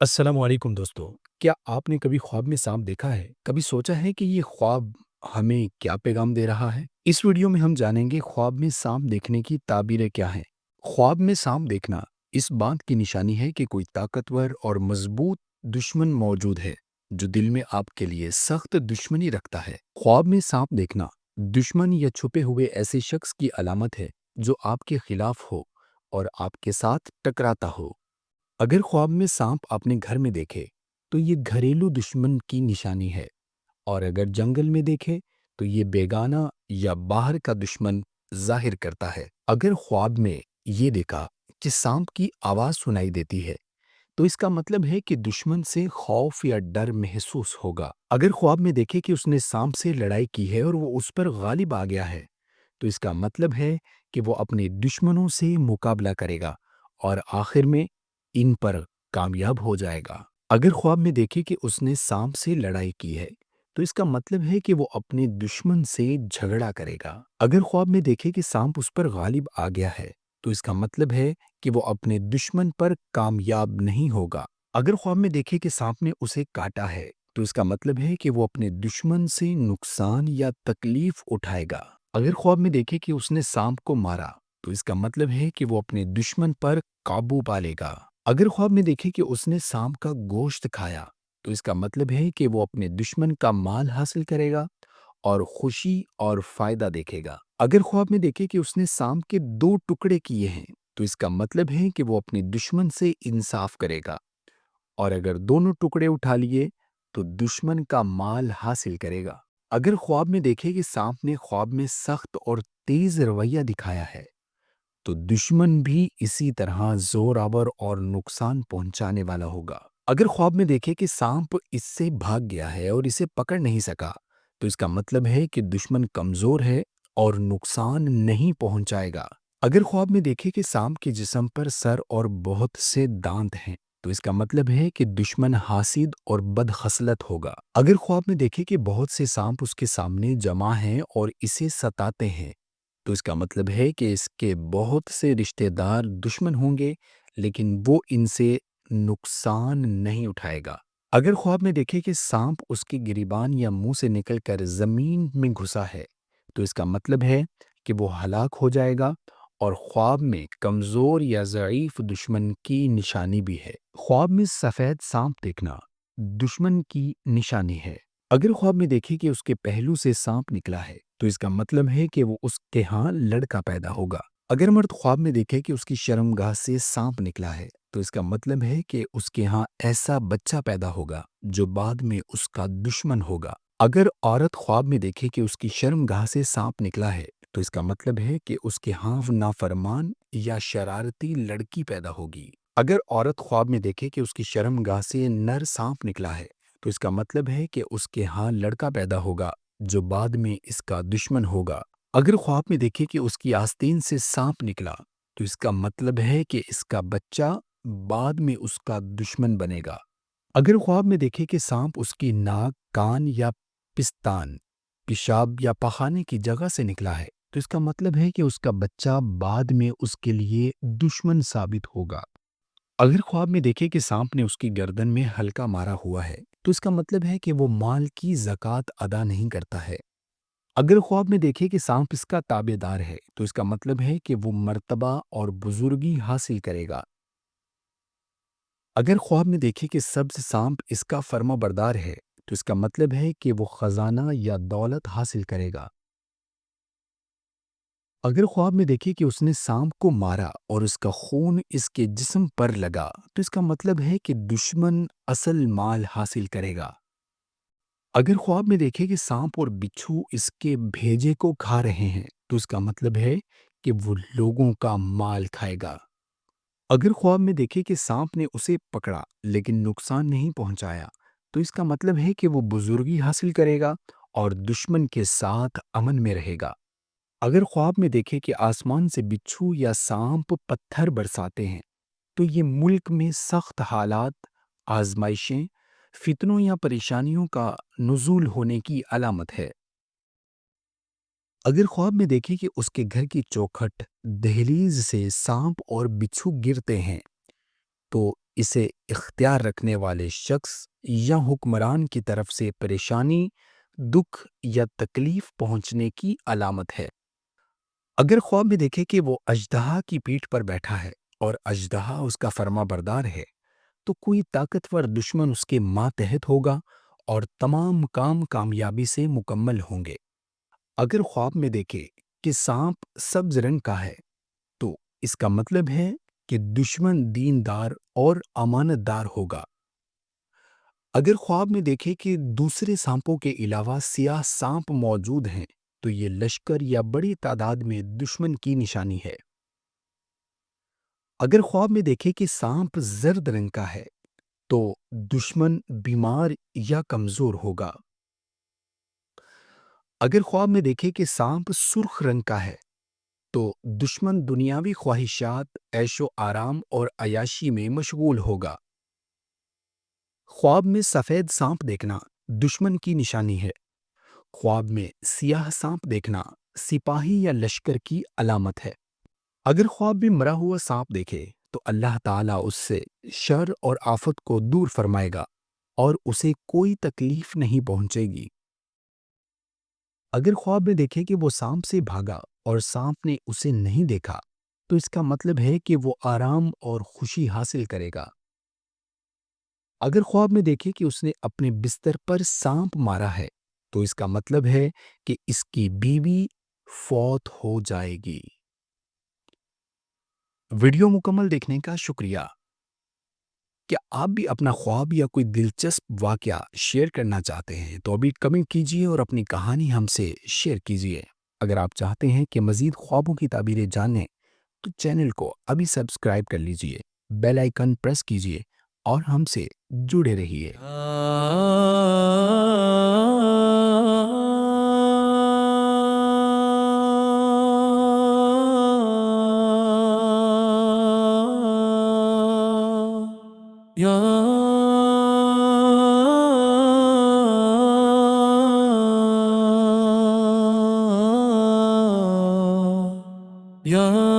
السلام علیکم دوستو، کیا آپ نے کبھی خواب میں سانپ دیکھا ہے؟ کبھی سوچا ہے کہ یہ خواب ہمیں کیا پیغام دے رہا ہے؟ اس ویڈیو میں ہم جانیں گے خواب میں سانپ دیکھنے کی تعبیریں کیا ہیں۔ خواب میں سانپ دیکھنا اس بات کی نشانی ہے کہ کوئی طاقتور اور مضبوط دشمن موجود ہے جو دل میں آپ کے لیے سخت دشمنی رکھتا ہے۔ خواب میں سانپ دیکھنا دشمن یا چھپے ہوئے ایسے شخص کی علامت ہے جو آپ کے خلاف ہو اور آپ کے ساتھ ٹکراتا ہو۔ اگر خواب میں سانپ اپنے گھر میں دیکھے تو یہ گھریلو دشمن کی نشانی ہے، اور اگر جنگل میں دیکھے تو یہ بیگانہ یا باہر کا دشمن ظاہر کرتا ہے۔ اگر خواب میں یہ دیکھا کہ سانپ کی آواز سنائی دیتی ہے تو اس کا مطلب ہے کہ دشمن سے خوف یا ڈر محسوس ہوگا۔ اگر خواب میں دیکھے کہ اس نے سانپ سے لڑائی کی ہے اور وہ اس پر غالب آ گیا ہے تو اس کا مطلب ہے کہ وہ اپنے دشمنوں سے مقابلہ کرے گا اور آخر میں ان پر کامیاب ہو جائے گا۔ اگر خواب میں دیکھے کہ اس نے سانپ سے لڑائی کی ہے تو اس کا مطلب ہے کہ وہ اپنے دشمن سے جھگڑا کرے گا۔ اگر خواب میں دیکھے کہ سانپ اس پر غالب آ گیا ہے تو اس کا مطلب ہے کہ وہ اپنے دشمن پر کامیاب نہیں ہوگا۔ اگر خواب میں دیکھے کہ سانپ نے اسے کاٹا ہے تو اس کا مطلب ہے کہ وہ اپنے دشمن سے نقصان یا تکلیف اٹھائے گا۔ اگر خواب میں دیکھے کہ اس نے سانپ کو مارا تو اس کا مطلب ہے کہ وہ اپنے دشمن پر قابو پا لے گا۔ اگر خواب میں دیکھے کہ اس نے سانپ کا گوشت کھایا تو اس کا مطلب ہے کہ وہ اپنے دشمن کا مال حاصل کرے گا اور خوشی اور فائدہ دیکھے گا۔ اگر خواب میں دیکھے کہ اس نے سانپ کے دو ٹکڑے کیے ہیں تو اس کا مطلب ہے کہ وہ اپنے دشمن سے انصاف کرے گا، اور اگر دونوں ٹکڑے اٹھا لیے تو دشمن کا مال حاصل کرے گا۔ اگر خواب میں دیکھے کہ سانپ نے خواب میں سخت اور تیز رویہ دکھایا ہے تو دشمن بھی اسی طرح زور آور اور نقصان پہنچانے والا ہوگا۔ اگر خواب میں دیکھے کہ سانپ اس سے بھاگ گیا ہے اور اسے پکڑ نہیں سکا تو اس کا مطلب ہے کہ دشمن کمزور ہے اور نقصان نہیں پہنچائے گا۔ اگر خواب میں دیکھے کہ سانپ کے جسم پر سر اور بہت سے دانت ہیں تو اس کا مطلب ہے کہ دشمن حاسد اور بد خصلت ہوگا۔ اگر خواب میں دیکھے کہ بہت سے سانپ اس کے سامنے جمع ہیں اور اسے ستاتے ہیں تو اس کا مطلب ہے کہ اس کے بہت سے رشتہ دار دشمن ہوں گے، لیکن وہ ان سے نقصان نہیں اٹھائے گا۔ اگر خواب میں دیکھے کہ سانپ اس کے گریبان یا منہ سے نکل کر زمین میں گھسا ہے تو اس کا مطلب ہے کہ وہ ہلاک ہو جائے گا، اور خواب میں کمزور یا ضعیف دشمن کی نشانی بھی ہے۔ خواب میں سفید سانپ دیکھنا دشمن کی نشانی ہے۔ اگر خواب میں دیکھے کہ اس کے پہلو سے سانپ نکلا ہے تو اس کا مطلب ہے کہ وہ اس کے ہاں لڑکا پیدا ہوگا۔ اگر مرد خواب میں دیکھے کہ اس کی شرمگاہ سے سانپ نکلا ہے تو اس کا مطلب ہے کہ اس کے ہاں ایسا بچہ پیدا ہوگا جو بعد میں اس کا دشمن ہوگا۔ اگر عورت خواب میں دیکھے کہ اس کی شرمگاہ سے سانپ نکلا ہے تو اس کا مطلب ہے کہ اس کے ہاں نافرمان یا شرارتی لڑکی پیدا ہوگی۔ اگر عورت خواب میں دیکھے کہ اس کی شرمگاہ سے نر سانپ نکلا ہے تو اس کا مطلب ہے کہ اس کے ہاں لڑکا پیدا ہوگا جو بعد میں اس کا دشمن ہوگا۔ اگر خواب میں دیکھے کہ اس کی آستین سے سانپ نکلا تو اس کا مطلب ہے کہ اس کا بچہ بعد میں اس کا دشمن بنے گا۔ اگر خواب میں دیکھے کہ سانپ اس کی ناک، کان یا پستان، پیشاب یا پخانے کی جگہ سے نکلا ہے تو اس کا مطلب ہے کہ اس کا بچہ بعد میں اس کے لیے دشمن ثابت ہوگا۔ اگر خواب میں دیکھے کہ سانپ نے اس کی گردن میں ہلکا مارا ہوا ہے تو اس کا مطلب ہے کہ وہ مال کی زکوٰۃ ادا نہیں کرتا ہے۔ اگر خواب میں دیکھے کہ سانپ اس کا تابع دار ہے تو اس کا مطلب ہے کہ وہ مرتبہ اور بزرگی حاصل کرے گا۔ اگر خواب میں دیکھے کہ سبز سانپ اس کا فرما بردار ہے تو اس کا مطلب ہے کہ وہ خزانہ یا دولت حاصل کرے گا۔ اگر خواب میں دیکھے کہ اس نے سانپ کو مارا اور اس کا خون اس کے جسم پر لگا تو اس کا مطلب ہے کہ دشمن اصل مال حاصل کرے گا۔ اگر خواب میں دیکھے کہ سانپ اور بچھو اس کے بھیجے کو کھا رہے ہیں تو اس کا مطلب ہے کہ وہ لوگوں کا مال کھائے گا۔ اگر خواب میں دیکھے کہ سانپ نے اسے پکڑا لیکن نقصان نہیں پہنچایا تو اس کا مطلب ہے کہ وہ بزرگی حاصل کرے گا اور دشمن کے ساتھ امن میں رہے گا۔ اگر خواب میں دیکھے کہ آسمان سے بچھو یا سانپ پتھر برساتے ہیں تو یہ ملک میں سخت حالات، آزمائشیں، فتنوں یا پریشانیوں کا نزول ہونے کی علامت ہے۔ اگر خواب میں دیکھے کہ اس کے گھر کی چوکھٹ، دہلیز سے سانپ اور بچھو گرتے ہیں تو اسے اختیار رکھنے والے شخص یا حکمران کی طرف سے پریشانی، دکھ یا تکلیف پہنچنے کی علامت ہے۔ اگر خواب میں دیکھے کہ وہ اژدہا کی پیٹھ پر بیٹھا ہے اور اژدہا اس کا فرما بردار ہے، تو کوئی طاقتور دشمن اس کے ماتحت ہوگا اور تمام کام کامیابی سے مکمل ہوں گے۔ اگر خواب میں دیکھے کہ سانپ سبز رنگ کا ہے، تو اس کا مطلب ہے کہ دشمن دیندار اور امانت دار ہوگا۔ اگر خواب میں دیکھے کہ دوسرے سانپوں کے علاوہ سیاہ سانپ موجود ہیں، تو یہ لشکر یا بڑی تعداد میں دشمن کی نشانی ہے۔ اگر خواب میں دیکھے کہ سانپ زرد رنگ کا ہے، تو دشمن بیمار یا کمزور ہوگا۔ اگر خواب میں دیکھے کہ سانپ سرخ رنگ کا ہے، تو دشمن دنیاوی خواہشات، عیش و آرام اور عیاشی میں مشغول ہوگا۔ خواب میں سفید سانپ دیکھنا دشمن کی نشانی ہے۔ خواب میں سیاہ سانپ دیکھنا سپاہی یا لشکر کی علامت ہے۔ اگر خواب میں مرا ہوا سانپ دیکھے تو اللہ تعالیٰ اس سے شر اور آفت کو دور فرمائے گا اور اسے کوئی تکلیف نہیں پہنچے گی۔ اگر خواب میں دیکھے کہ وہ سانپ سے بھاگا اور سانپ نے اسے نہیں دیکھا، تو اس کا مطلب ہے کہ وہ آرام اور خوشی حاصل کرے گا۔ اگر خواب میں دیکھے کہ اس نے اپنے بستر پر سانپ مارا ہے، تو اس کا مطلب ہے کہ اس کی بیوی فوت ہو جائے گی۔ ویڈیو مکمل دیکھنے کا شکریہ۔ کیا آپ بھی اپنا خواب یا کوئی دلچسپ واقعہ شیئر کرنا چاہتے ہیں تو ابھی کمنٹ کیجیے اور اپنی کہانی ہم سے شیئر کیجیے۔ اگر آپ چاہتے ہیں کہ مزید خوابوں کی تعبیریں جانیں تو چینل کو ابھی سبسکرائب کر لیجیے، بیل آئیکن پریس کیجیے اور ہم سے جڑے رہیے۔ یا